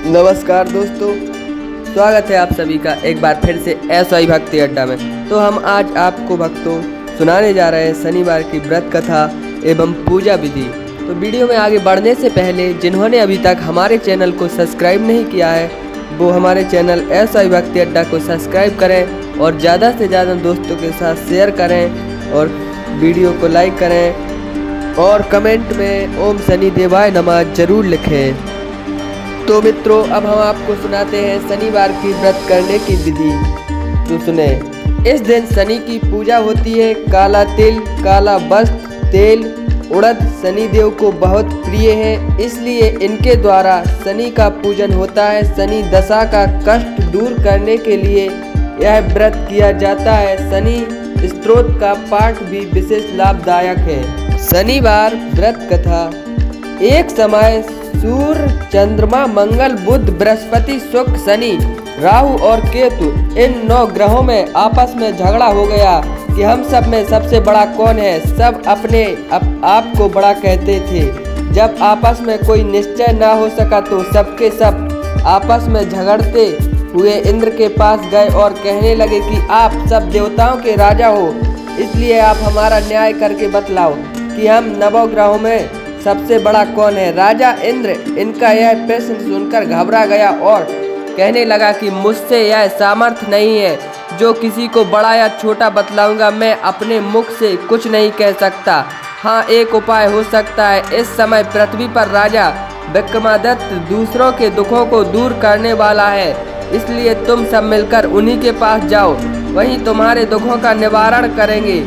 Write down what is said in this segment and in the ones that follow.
नमस्कार दोस्तों, स्वागत है आप सभी का एक बार फिर से एसवाई भक्ति अड्डा में। तो हम आज आपको भक्तों सुनाने जा रहे हैं शनिवार की व्रत कथा एवं पूजा विधि। तो वीडियो में आगे बढ़ने से पहले जिन्होंने अभी तक हमारे चैनल को सब्सक्राइब नहीं किया है वो हमारे चैनल एसवाई भक्ति अड्डा को सब्सक्राइब करें और ज़्यादा से ज़्यादा दोस्तों के साथ शेयर करें और वीडियो को लाइक करें और कमेंट में ओम शनि देवाय नमः जरूर लिखें। तो मित्रों, अब हम आपको सुनाते हैं शनिवार की व्रत करने की विधि। तो सुने। इस दिन शनि की पूजा होती है। काला तिल, काला वस्त्र, तेल, उड़द शनि देव को बहुत प्रिय है, इसलिए इनके द्वारा शनि का पूजन होता है। शनि दशा का कष्ट दूर करने के लिए यह व्रत किया जाता है। शनि स्तोत्र का पाठ भी विशेष लाभदायक है। शनिवार व्रत कथा। एक समय सूर्य, चंद्रमा, मंगल, बुध, बृहस्पति, शुक्र, शनि, राहु और केतु इन 9 ग्रहों में आपस में झगड़ा हो गया कि हम सब में सबसे बड़ा कौन है। सब अपने आप को बड़ा कहते थे। जब आपस में कोई निश्चय ना हो सका तो सबके सब आपस में झगड़ते हुए इंद्र के पास गए और कहने लगे कि आप सब देवताओं के राजा हो, इसलिए आप हमारा न्याय करके बतलाओ कि हम नवग्रहों में सबसे बड़ा कौन है। राजा इंद्र इनका यह प्रश्न सुनकर घबरा गया और कहने लगा कि मुझसे यह सामर्थ्य नहीं है जो किसी को बड़ा या छोटा बतलाऊंगा। मैं अपने मुख से कुछ नहीं कह सकता। हाँ, एक उपाय हो सकता है। इस समय पृथ्वी पर राजा विक्रमादित्य दूसरों के दुखों को दूर करने वाला है, इसलिए तुम सब मिलकर उन्हीं के पास जाओ, वहीं तुम्हारे दुखों का निवारण करेंगे।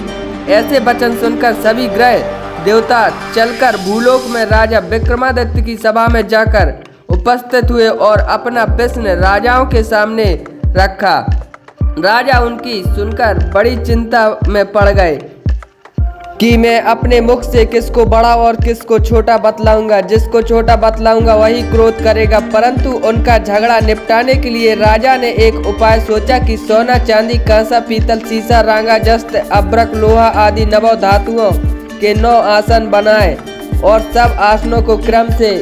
ऐसे वचन सुनकर सभी ग्रह देवता चलकर भूलोक में राजा विक्रमादित्य की सभा में जाकर उपस्थित हुए और अपना प्रश्न राजाओं के सामने रखा। राजा उनकी सुनकर बड़ी चिंता में पड़ गए कि मैं अपने मुख से किसको बड़ा और किसको छोटा बतलाऊंगा। जिसको छोटा बतलाऊंगा वही क्रोध करेगा। परंतु उनका झगड़ा निपटाने के लिए राजा ने एक उपाय सोचा कि सोना, चांदी, कांसा, पीतल, शीशा, रांगा, जस्त, अभ्रक, लोहा आदि 9 धातुओं के 9 आसन बनाए और सब आसनों को क्रम से,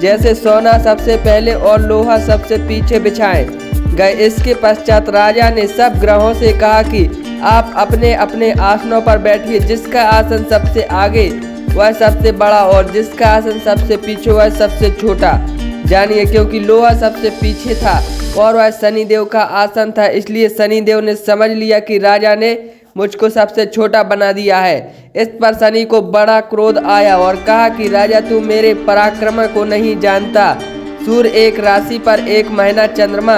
जैसे सोना सबसे पहले और लोहा सबसे पीछे बिछाए गए। इसके पश्चात राजा ने सब ग्रहों से कहा कि आप अपने अपने आसनों पर बैठिए। जिसका आसन सबसे आगे वह सबसे बड़ा और जिसका आसन सबसे पीछे वह सबसे छोटा जानिए, क्योंकि लोहा सबसे पीछे था और वह शनिदेव का आसन था। इसलिए शनिदेव ने समझ लिया कि राजा ने मुझको सबसे छोटा बना दिया है। इस पर शनि को बड़ा क्रोध आया और कहा कि राजा, तू मेरे पराक्रम को नहीं जानता। सूर्य 1 राशि पर 1 महीना, चंद्रमा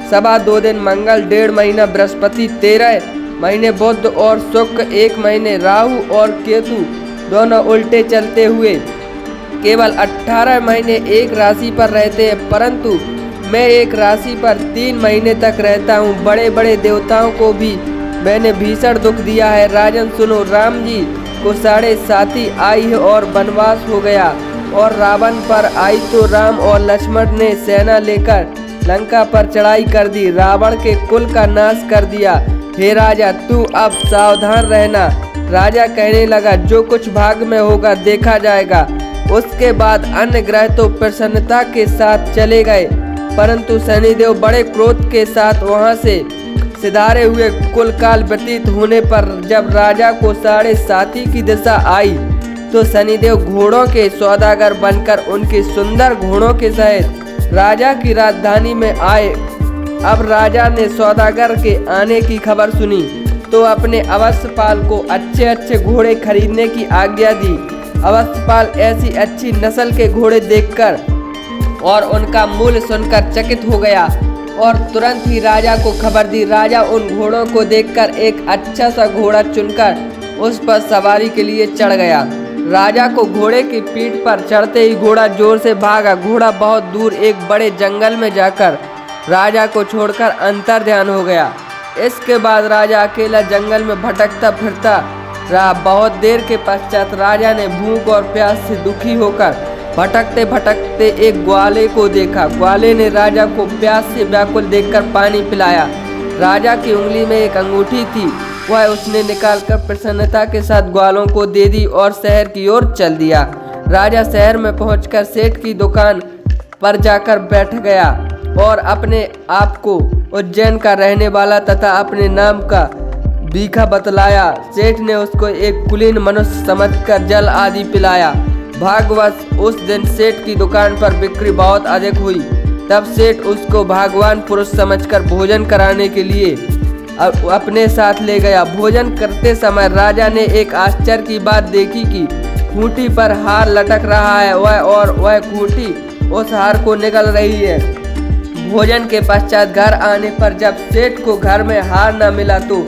2.25 दिन, मंगल 1.5 महीना, बृहस्पति 13 महीने, बुध और शुक्र 1 महीने, राहु और केतु दोनों उल्टे चलते हुए केवल 18 महीने एक राशि पर रहते हैं, परंतु मैं एक राशि पर 3 महीने तक रहता हूँ। बड़े बड़े देवताओं को भी मैंने भीषण दुख दिया है। राजन सुनो, राम जी को 7.5 आई है और वनवास हो गया और रावण पर आई तो राम और लक्ष्मण ने सेना लेकर लंका पर चढ़ाई कर दी, रावण के कुल का नाश कर दिया। हे राजा, तू अब सावधान रहना। राजा कहने लगा, जो कुछ भाग में होगा देखा जाएगा। उसके बाद अन्य ग्रह तो प्रसन्नता के साथ चले गए, परंतु शनिदेव बड़े क्रोध के साथ वहां से सिधारे हुए। कुल काल व्यतीत होने पर जब राजा को 7.5 की दिशा आई तो शनिदेव घोड़ों के सौदागर बनकर उनके सुंदर घोड़ों के सहित राजा की राजधानी में आए। अब राजा ने सौदागर के आने की खबर सुनी तो अपने अवस्थपाल को अच्छे अच्छे घोड़े खरीदने की आज्ञा दी। अवस्थपाल ऐसी अच्छी नस्ल के घोड़े देखकर और उनका मूल्य सुनकर चकित हो गया और तुरंत ही राजा को खबर दी। राजा उन घोड़ों को देखकर एक अच्छा सा घोड़ा चुनकर उस पर सवारी के लिए चढ़ गया। राजा को घोड़े की पीठ पर चढ़ते ही घोड़ा जोर से भागा। घोड़ा बहुत दूर एक बड़े जंगल में जाकर राजा को छोड़कर अंतर्ध्यान हो गया। इसके बाद राजा अकेला जंगल में भटकता फिरता रहा। बहुत देर के पश्चात राजा ने भूख और प्यास से दुखी होकर भटकते भटकते एक ग्वाले को देखा। ग्वाले ने राजा को प्यास से व्याकुल देखकर पानी पिलाया। राजा की उंगली में एक अंगूठी थी, वह उसने निकालकर प्रसन्नता के साथ ग्वालों को दे दी और शहर की ओर चल दिया। राजा शहर में पहुंचकर सेठ की दुकान पर जाकर बैठ गया और अपने आप को उज्जैन का रहने वाला तथा अपने नाम का भीखा बतलाया। सेठ ने उसको एक कुलीन मनुष्य समझकर जल आदि पिलाया। भाग्यवश उस दिन सेठ की दुकान पर बिक्री बहुत अधिक हुई। तब सेठ उसको भगवान पुरुष समझकर भोजन कराने के लिए अपने साथ ले गया। भोजन करते समय राजा ने एक आश्चर्य की बात देखी कि खूंटी पर हार लटक रहा है वह खूंटी उस हार को निगल रही है। भोजन के पश्चात घर आने पर जब सेठ को घर में हार न मिला तो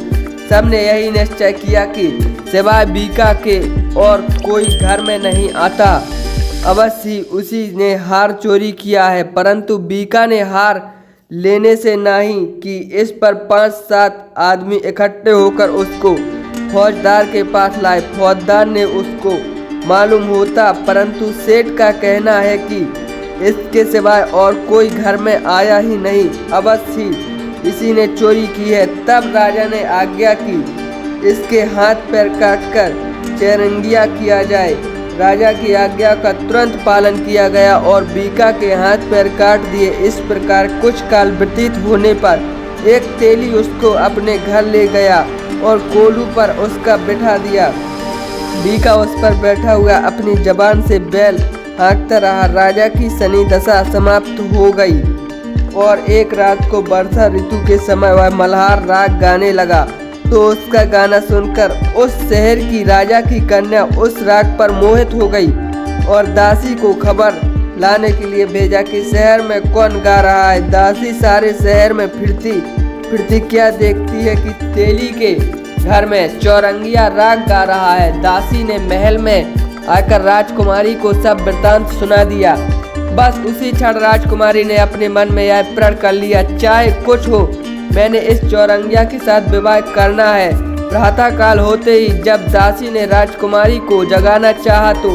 सबने यही निश्चय किया कि सिवाय बीका के और कोई घर में नहीं आता। अवश्य ही उसी ने हार चोरी किया है। परंतु बीका ने हार लेने से नहीं कि इस पर 5-7 आदमी इकट्ठे होकर उसको फौजदार के पास लाए। फौजदार ने उसको मालूम होता, परंतु सेठ का कहना है कि इसके सिवाय और कोई घर में आया ही नहीं। अवश्य ही इसी ने चोरी की है। तब राजा ने आज्ञा की इसके हाथ पैर काटकर चेरंगिया किया जाए। राजा की आज्ञा का तुरंत पालन किया गया और बीका के हाथ पैर काट दिए। इस प्रकार कुछ काल व्यतीत होने पर एक तेली उसको अपने घर ले गया और कोलू पर उसका बिठा दिया। बीका उस पर बैठा हुआ अपनी जबान से बैल हाँकता रहा। राजा की शनि दशा समाप्त हो गई और एक रात को वर्षा ऋतु के समय वह मल्हार राग गाने लगा। तो उसका गाना सुनकर उस शहर की राजा की कन्या उस राग पर मोहित हो गई और दासी को खबर लाने के लिए भेजा कि शहर में कौन गा रहा है। दासी सारे शहर में फिरती क्या देखती है कि तेली के घर में चौरंगिया राग गा रहा है। दासी ने महल में आकर राजकुमारी को सब वृतांत सुना दिया। बस उसी क्षण राजकुमारी ने अपने मन में यह प्रण कर लिया, चाहे कुछ हो मैंने इस चौरंगिया के साथ विवाह करना है। प्रातः काल होते ही जब दासी ने राजकुमारी को जगाना चाहा तो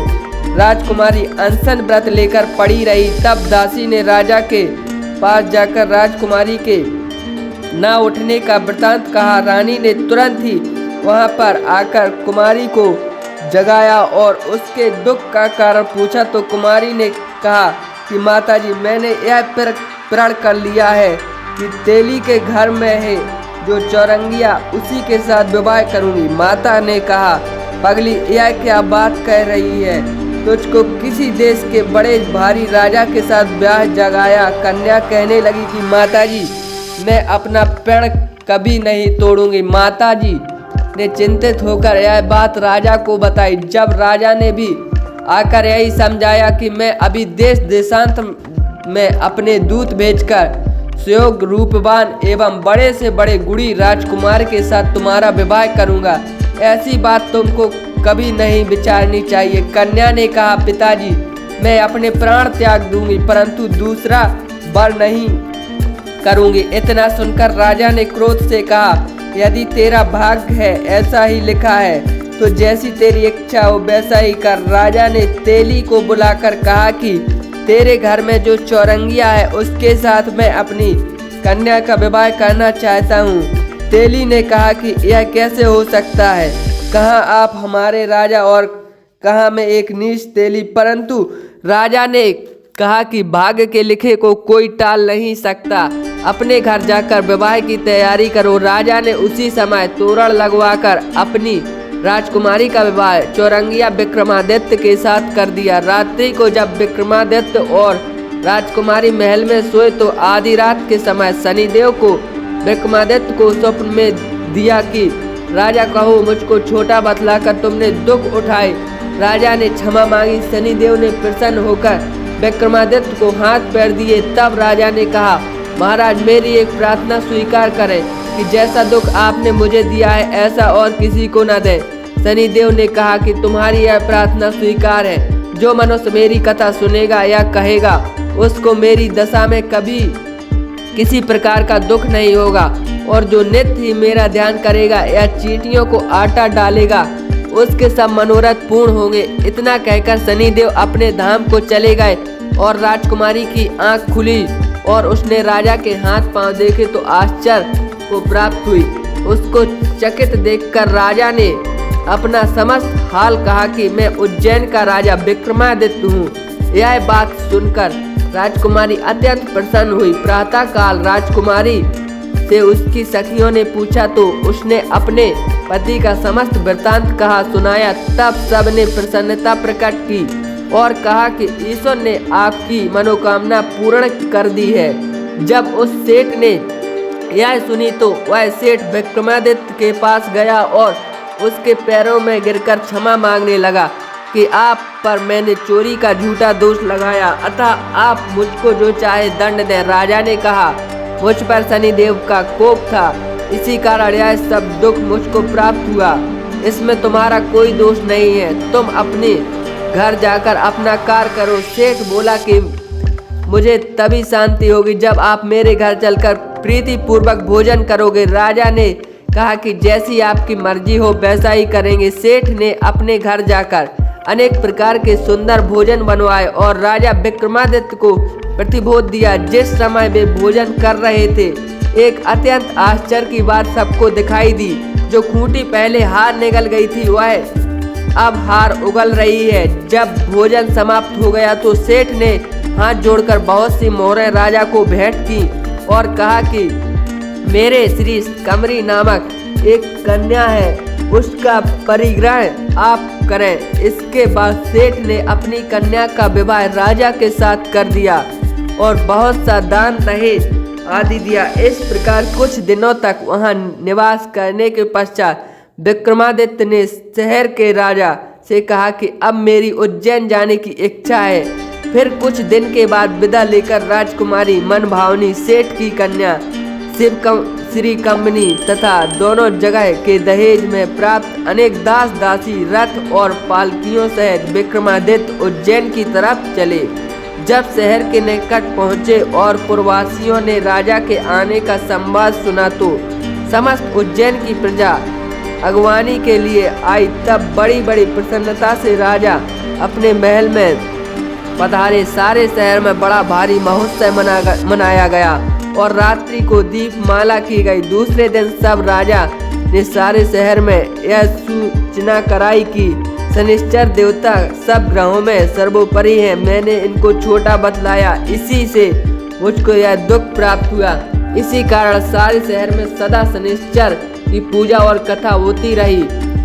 राजकुमारी अनशन व्रत लेकर पड़ी रही। तब दासी ने राजा के पास जाकर राजकुमारी के न उठने का वृतांत कहा। रानी ने तुरंत ही वहां पर आकर कुमारी को जगाया और उसके दुख का कारण पूछा तो कुमारी ने कहा कि माताजी मैंने यह प्रण कर लिया है कि तेली के घर में है जो चौरंगिया उसी के साथ विवाह करूंगी। माता ने कहा पगली यह क्या बात कह रही है, तुझको किसी देश के बड़े भारी राजा के साथ ब्याह जगाया। कन्या कहने लगी कि माताजी मैं अपना प्रण कभी नहीं तोड़ूंगी। माताजी ने चिंतित होकर यह बात राजा को बताई। जब राजा ने भी आकर यही समझाया कि मैं अभी देश देशांतर में अपने दूत भेजकर सुयोग रूपवान एवं बड़े से बड़े गुणी राजकुमार के साथ तुम्हारा विवाह करूंगा, ऐसी बात तुमको कभी नहीं विचारनी चाहिए। कन्या ने कहा पिताजी मैं अपने प्राण त्याग दूंगी परंतु दूसरा वर नहीं करूंगी। इतना सुनकर राजा ने क्रोध से कहा यदि तेरा भाग्य है ऐसा ही लिखा है तो जैसी तेरी इच्छा हो वैसा ही कर। राजा ने तेली को बुलाकर कहा कि तेरे घर में जो चौरंगिया है उसके साथ मैं अपनी कन्या का विवाह करना चाहता हूँ। तेली ने कहा कि यह कैसे हो सकता है, कहाँ आप हमारे राजा और कहाँ मैं एक नीच तेली। परंतु राजा ने कहा कि भाग्य के लिखे को कोई टाल नहीं सकता, अपने घर जाकर विवाह की तैयारी करो। राजा ने उसी समय तोरण लगवाकर अपनी राजकुमारी का विवाह चौरंगिया विक्रमादित्य के साथ कर दिया। रात्रि को जब विक्रमादित्य और राजकुमारी महल में सोए तो आधी रात के समय शनिदेव को विक्रमादित्य को स्वप्न में दिया कि राजा कहो मुझको छोटा बतलाकर तुमने दुख उठाए। राजा ने क्षमा मांगी। शनिदेव ने प्रसन्न होकर विक्रमादित्य को हाथ पैर दिए। तब राजा ने कहा महाराज मेरी एक प्रार्थना स्वीकार करें कि जैसा दुख आपने मुझे दिया है ऐसा और किसी को न दे। शनिदेव ने कहा कि तुम्हारी यह प्रार्थना स्वीकार है। जो मनुष्य मेरी कथा सुनेगा या कहेगा उसको मेरी दशा में कभी किसी प्रकार का दुख नहीं होगा और जो नित्य ही मेरा ध्यान करेगा या चींटियों को आटा डालेगा उसके सब मनोरथ पूर्ण होंगे। इतना कहकर शनिदेव अपने धाम को चले गए और राजकुमारी की आंख खुली और उसने राजा के हाथ पांव देखे तो आश्चर्य को प्राप्त हुई। उसको चकित देखकर राजा ने अपना समस्त हाल कहा कि मैं उज्जैन का राजा विक्रमादित्य हूँ। यह बात सुनकर राजकुमारी अत्यंत प्रसन्न हुई। प्रातः काल राजकुमारी से उसकी सखियों ने पूछा तो उसने अपने पति का समस्त वृत्तांत कहा सुनाया। तब सबने प्रसन्नता प्रकट की और कहा कि ईश्वर ने आपकी मनोकामना पूर्ण कर दी है। जब उस सेठ ने यह सुनी तो वह सेठ विक्रमादित्य के पास गया और उसके पैरों में गिरकर क्षमा मांगने लगा कि आप पर मैंने चोरी का झूठा दोष लगाया, अतः आप मुझको जो चाहे दंड दें। राजा ने कहा, मुझ पर शनिदेव का कोप था, इसी कारण यह सब दुख मुझको प्राप्त हुआ। इसमें तुम्हारा कोई दोष नहीं है, तुम अपने घर जाकर अपना कार्य करो। सेठ बोला कि मुझे तभी शांति होगी जब आप मेरे घर चलकर प्रीति पूर्वक भोजन करोगे। राजा ने कहा कि जैसी आपकी मर्जी हो वैसा ही करेंगे। सेठ ने अपने घर जाकर अनेक प्रकार के सुंदर भोजन बनवाए और राजा विक्रमादित्य को प्रतिभोज दिया। जिस समय वे भोजन कर रहे थे, एक अत्यंत आश्चर्य की बात सबको दिखाई दी। जो खूंटी पहले हार निकल गई थी वह अब हार उगल रही है। जब भोजन समाप्त हो गया तो सेठ ने हाथ जोड़कर बहुत सी मोहरें राजा को भेंट की और कहा कि मेरे श्री कमरी नामक एक कन्या है, उसका परिग्रह आप करें। इसके बाद सेठ ने अपनी कन्या का विवाह राजा के साथ कर दिया और बहुत सा दान दहेज आदि दिया। इस प्रकार कुछ दिनों तक वहां निवास करने के पश्चात विक्रमादित्य ने शहर के राजा से कहा कि अब मेरी उज्जैन जाने की इच्छा है। फिर कुछ दिन के बाद विदा लेकर राजकुमारी मनभावनी सेठ की कन्या श्री कंबनी तथा दोनों जगह के दहेज में प्राप्त अनेक दास दासी रथ और पालकियों सहित विक्रमादित्य उज्जैन की तरफ चले। जब शहर के निकट पहुँचे और पुरवासियों ने राजा के आने का संवाद सुना तो समस्त उज्जैन की प्रजा अगवानी के लिए आई। तब बड़ी बड़ी प्रसन्नता से राजा अपने महल में पधारे। सारे शहर में बड़ा भारी महोत्सव मनाया गया और रात्रि को दीपमाला की गई। दूसरे दिन सब राजा ने सारे शहर में यह सूचना कराई कि शनिश्चर देवता सब ग्रहों में सर्वोपरि हैं। मैंने इनको छोटा बतलाया, इसी से मुझको यह दुख प्राप्त हुआ। इसी कारण सारे शहर में सदा शनिश्चर की पूजा और कथा होती रही।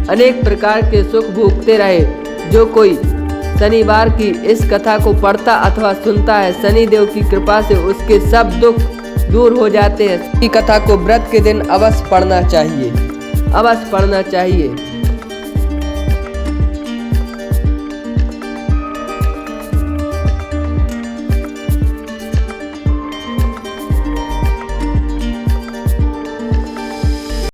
अनेक प्रकार के सुख भोगते रहे। जो कोई शनिवार की इस कथा को पढ़ता अथवा सुनता है, शनिदेव की कृपा से उसके सब दुख दूर हो जाते हैं। इस कथा को व्रत के दिन अवश्य पढ़ना चाहिए, अवश्य पढ़ना चाहिए।